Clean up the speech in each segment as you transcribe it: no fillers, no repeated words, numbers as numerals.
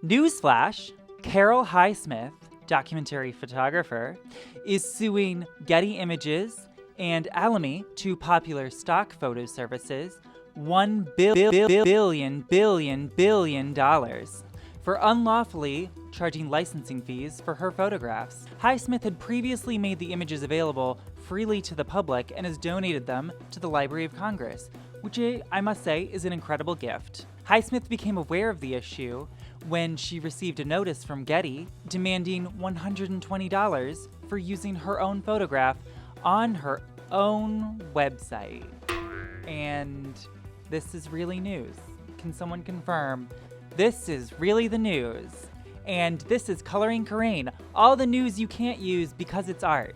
Newsflash, Carol Highsmith, documentary photographer, is suing Getty Images and Alamy, two popular stock photo services, $1 billion for unlawfully charging licensing fees for her photographs. Highsmith had previously made the images available freely to the public and has donated them to the Library of Congress, which I must say is an incredible gift. Highsmith became aware of the issue when she received a notice from Getty demanding $120 for using her own photograph on her own website. And this is really news. Can someone confirm? This is really the news. And this is Coloring Coorain, all the news you can't use because it's art.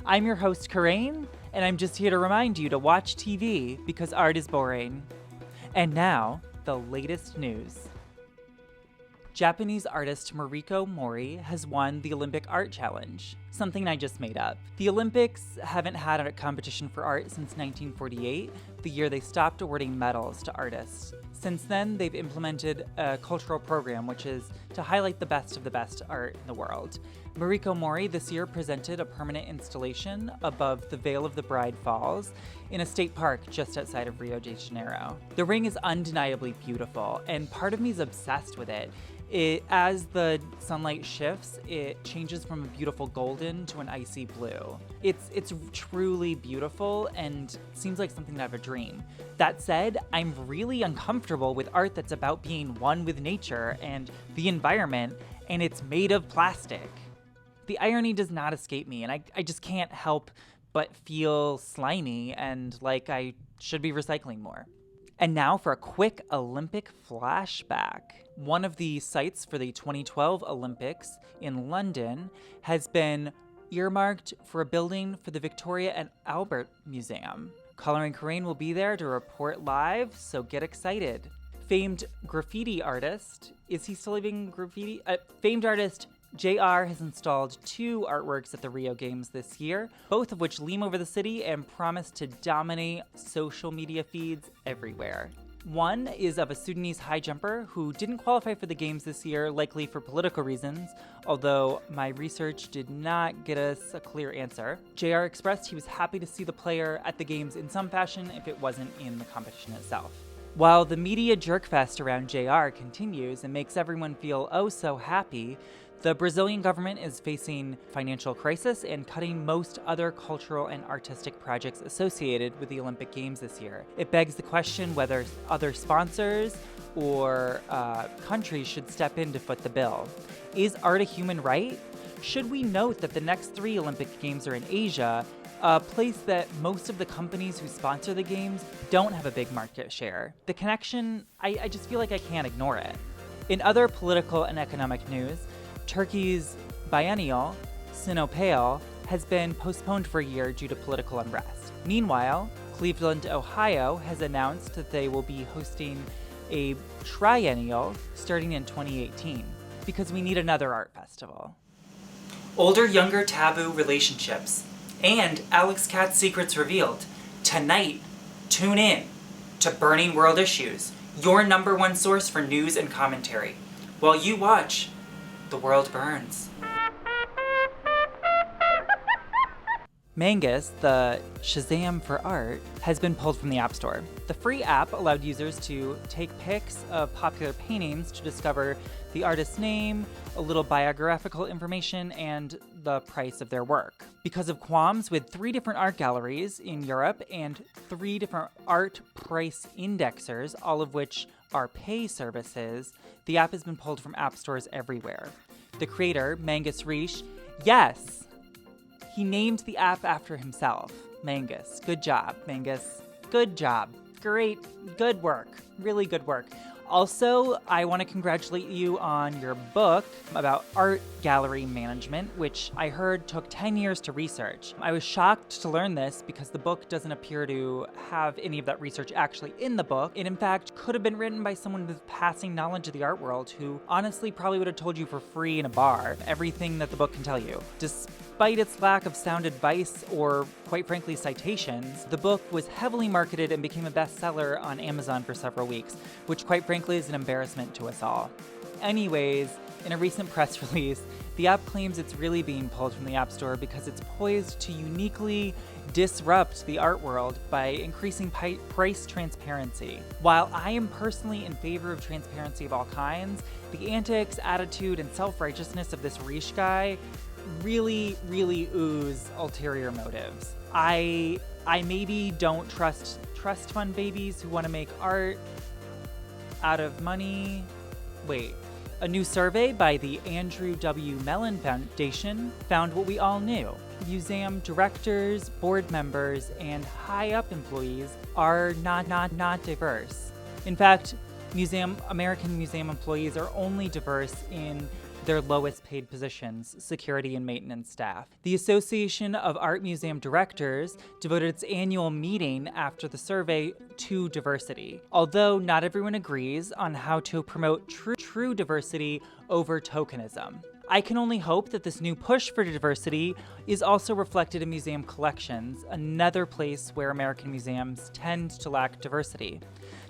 I'm your host, Coorain, and I'm just here to remind you to watch TV because art is boring. And now, the latest news. Japanese artist Mariko Mori has won the Olympic Art Challenge, something I just made up. The Olympics haven't had a competition for art since 1948, the year they stopped awarding medals to artists. Since then, they've implemented a cultural program, which is to highlight the best of the best art in the world. Mariko Mori this year presented a permanent installation above the Veil of the Bride Falls in a state park just outside of Rio de Janeiro. The ring is undeniably beautiful, and part of me is obsessed with it. As the sunlight shifts, it changes from a beautiful golden to an icy blue. It's truly beautiful and seems like something out of a dream. That said, I'm really uncomfortable with art that's about being one with nature and the environment, and it's made of plastic. The irony does not escape me, and I just can't help but feel slimy and like I should be recycling more. And now for a quick Olympic flashback. One of the sites for the 2012 Olympics in London has been earmarked for a building for the Victoria and Albert Museum. Coloring Coorain will be there to report live, so get excited. Famed graffiti artist, is he still living graffiti? Famed artist JR has installed 2 artworks at the Rio Games this year, both of which lean over the city and promise to dominate social media feeds everywhere. One is of a Sudanese high jumper who didn't qualify for the games this year, likely for political reasons, although my research did not get us a clear answer. JR expressed he was happy to see the player at the games in some fashion if it wasn't in the competition itself. While the media jerkfest around JR continues and makes everyone feel oh so happy, the Brazilian government is facing financial crisis and cutting most other cultural and artistic projects associated with the Olympic Games this year. It begs the question whether other sponsors or countries should step in to foot the bill. Is art a human right? Should we note that the next 3 Olympic Games are in Asia, a place that most of the companies who sponsor the games don't have a big market share? The connection, I just feel like I can't ignore it. In other political and economic news, Turkey's biennial, Sinopale, has been postponed for a year due to political unrest. Meanwhile, Cleveland, Ohio has announced that they will be hosting a triennial starting in 2018 because we need another art festival. Older-younger taboo relationships and Alex Katz's secrets revealed. Tonight, tune in to Burning World Issues, your #1 source for news and commentary. While you watch, the world burns. Mangus, the Shazam for art, has been pulled from the App Store. The free app allowed users to take pics of popular paintings to discover the artist's name, a little biographical information, and the price of their work. Because of qualms with 3 different art galleries in Europe and 3 different art price indexers, all of which are pay services, the app has been pulled from app stores everywhere. The creator, Mangus Reish, yes, he named the app after himself. Mangus. Good job, Mangus. Good job. Great. Good work. Really good work. Also, I want to congratulate you on your book about art gallery management, which I heard took 10 years to research. I was shocked to learn this because the book doesn't appear to have any of that research actually in the book. It, in fact, could have been written by someone with passing knowledge of the art world who honestly probably would have told you for free in a bar everything that the book can tell you. Despite its lack of sound advice or, quite frankly, citations, the book was heavily marketed and became a bestseller on Amazon for several weeks, which quite frankly is an embarrassment to us all. Anyways, in a recent press release, the app claims it's really being pulled from the App Store because it's poised to uniquely disrupt the art world by increasing price transparency. While I am personally in favor of transparency of all kinds, the antics, attitude, and self-righteousness of this Riche guy really ooze ulterior motives. I maybe don't trust fund babies who want to make art out of money. Wait. A new survey by the Andrew W. Mellon Foundation found what we all knew. Museum directors, board members, and high-up employees are not diverse. In fact, American museum employees are only diverse in their lowest paid positions, security and maintenance staff. The Association of Art Museum Directors devoted its annual meeting after the survey to diversity, although not everyone agrees on how to promote true diversity over tokenism. I can only hope that this new push for diversity is also reflected in museum collections, another place where American museums tend to lack diversity.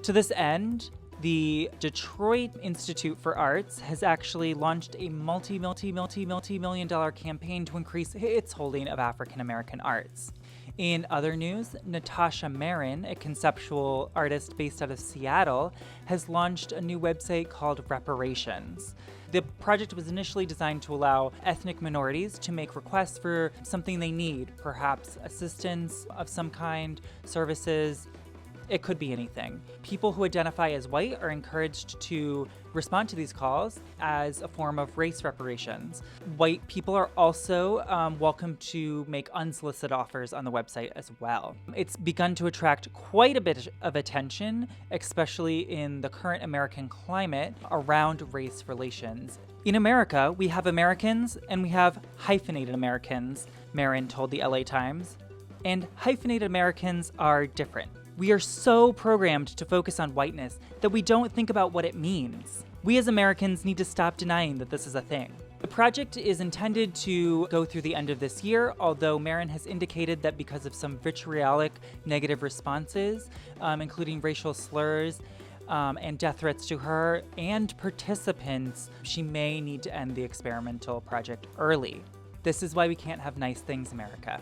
To this end, the Detroit Institute for Arts has actually launched a multi-million-dollar campaign to increase its holding of African American arts. In other news, Natasha Marin, a conceptual artist based out of Seattle, has launched a new website called Reparations. The project was initially designed to allow ethnic minorities to make requests for something they need, perhaps assistance of some kind, services. It could be anything. People who identify as white are encouraged to respond to these calls as a form of race reparations. White people are also welcome to make unsolicited offers on the website as well. It's begun to attract quite a bit of attention, especially in the current American climate around race relations. In America, we have Americans and we have hyphenated Americans, Marin told the LA Times. And hyphenated Americans are different. We are so programmed to focus on whiteness that we don't think about what it means. We as Americans need to stop denying that this is a thing. The project is intended to go through the end of this year, although Marin has indicated that because of some vitriolic negative responses, including racial slurs and death threats to her and participants, she may need to end the experimental project early. This is why we can't have nice things, America.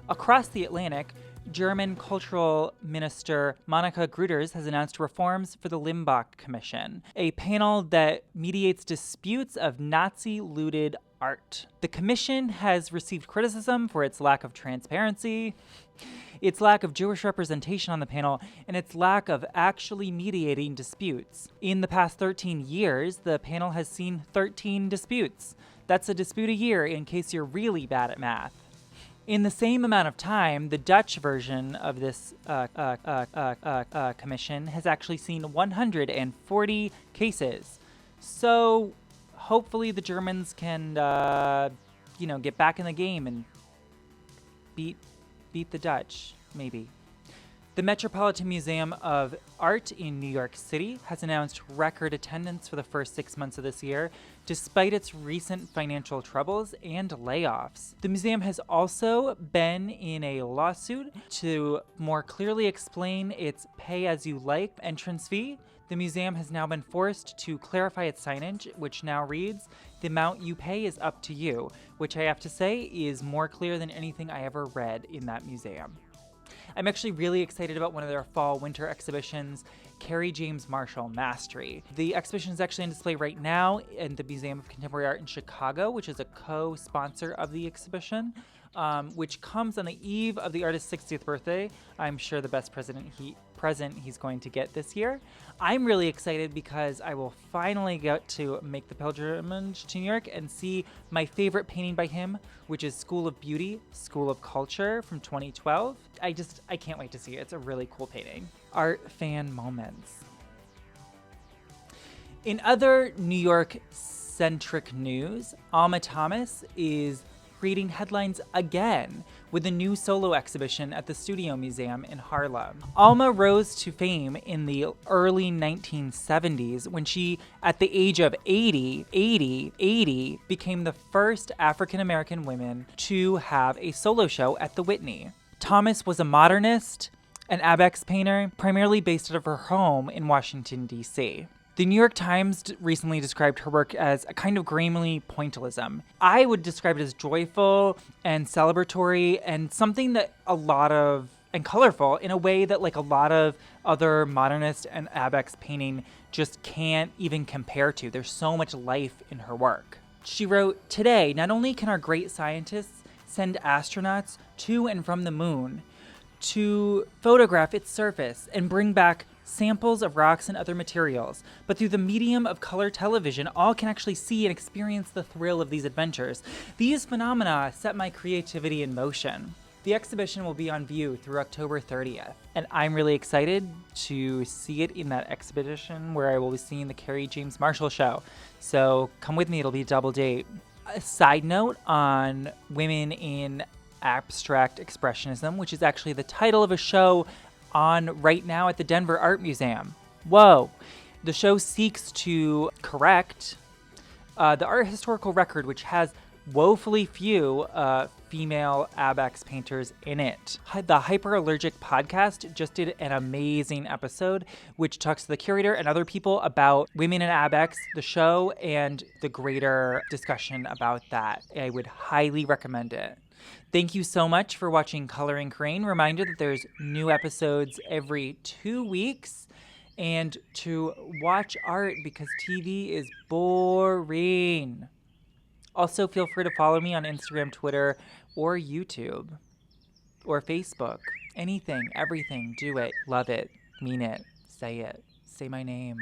Across the Atlantic, German Cultural Minister Monika Grütters has announced reforms for the Limbach Commission, a panel that mediates disputes of Nazi-looted art. The commission has received criticism for its lack of transparency, its lack of Jewish representation on the panel, and its lack of actually mediating disputes. In the past 13 years, the panel has seen 13 disputes. That's a dispute a year in case you're really bad at math. In the same amount of time, the Dutch version of this commission has actually seen 140 cases. So hopefully the Germans can, get back in the game and beat the Dutch, maybe. The Metropolitan Museum of Art in New York City has announced record attendance for the first 6 months of this year, despite its recent financial troubles and layoffs. The museum has also been in a lawsuit to more clearly explain its pay-as-you-like entrance fee. The museum has now been forced to clarify its signage, which now reads, "The amount you pay is up to you," which I have to say is more clear than anything I ever read in that museum. I'm actually really excited about one of their fall-winter exhibitions, Carrie James Marshall Mastery. The exhibition is actually on display right now in the Museum of Contemporary Art in Chicago, which is a co-sponsor of the exhibition, which comes on the eve of the artist's 60th birthday. I'm sure the best present he's going to get this year. I'm really excited because I will finally get to make the pilgrimage to New York and see my favorite painting by him, which is School of Beauty, School of Culture from 2012. I can't wait to see it. It's a really cool painting. Art fan moments. In other New York-centric news, Alma Thomas is creating headlines again with a new solo exhibition at the Studio Museum in Harlem. Alma rose to fame in the early 1970s when she, at the age of 80, became the first African-American woman to have a solo show at the Whitney. Thomas was a modernist, an Abex painter, primarily based out of her home in Washington, D.C. The New York Times recently described her work as a kind of grammy pointillism. I would describe it as joyful and celebratory and something that and colorful in a way that like a lot of other modernist and abex painting just can't even compare to. There's so much life in her work. She wrote, "Today, not only can our great scientists send astronauts to and from the moon to photograph its surface and bring back samples of rocks and other materials, but through the medium of color television, all can actually see and experience the thrill of these adventures. These phenomena set my creativity in motion." The exhibition will be on view through October 30th, and I'm really excited to see it in that exhibition where I will be seeing the Carrie James Marshall show. So come with me, it'll be a double date. A side note on women in abstract expressionism, which is actually the title of a show on right now at the Denver Art Museum. Whoa! The show seeks to correct the art historical record, which has woefully few female abex painters in it. The Hyperallergic podcast just did an amazing episode, which talks to the curator and other people about women in abex, the show, and the greater discussion about that. I would highly recommend it. Thank you so much for watching Coloring Coorain. Reminder that there's new episodes every 2 weeks, and to watch art because TV is boring. Also, feel free to follow me on Instagram, Twitter, or YouTube, or Facebook. Anything, everything, do it, love it, mean it, say my name.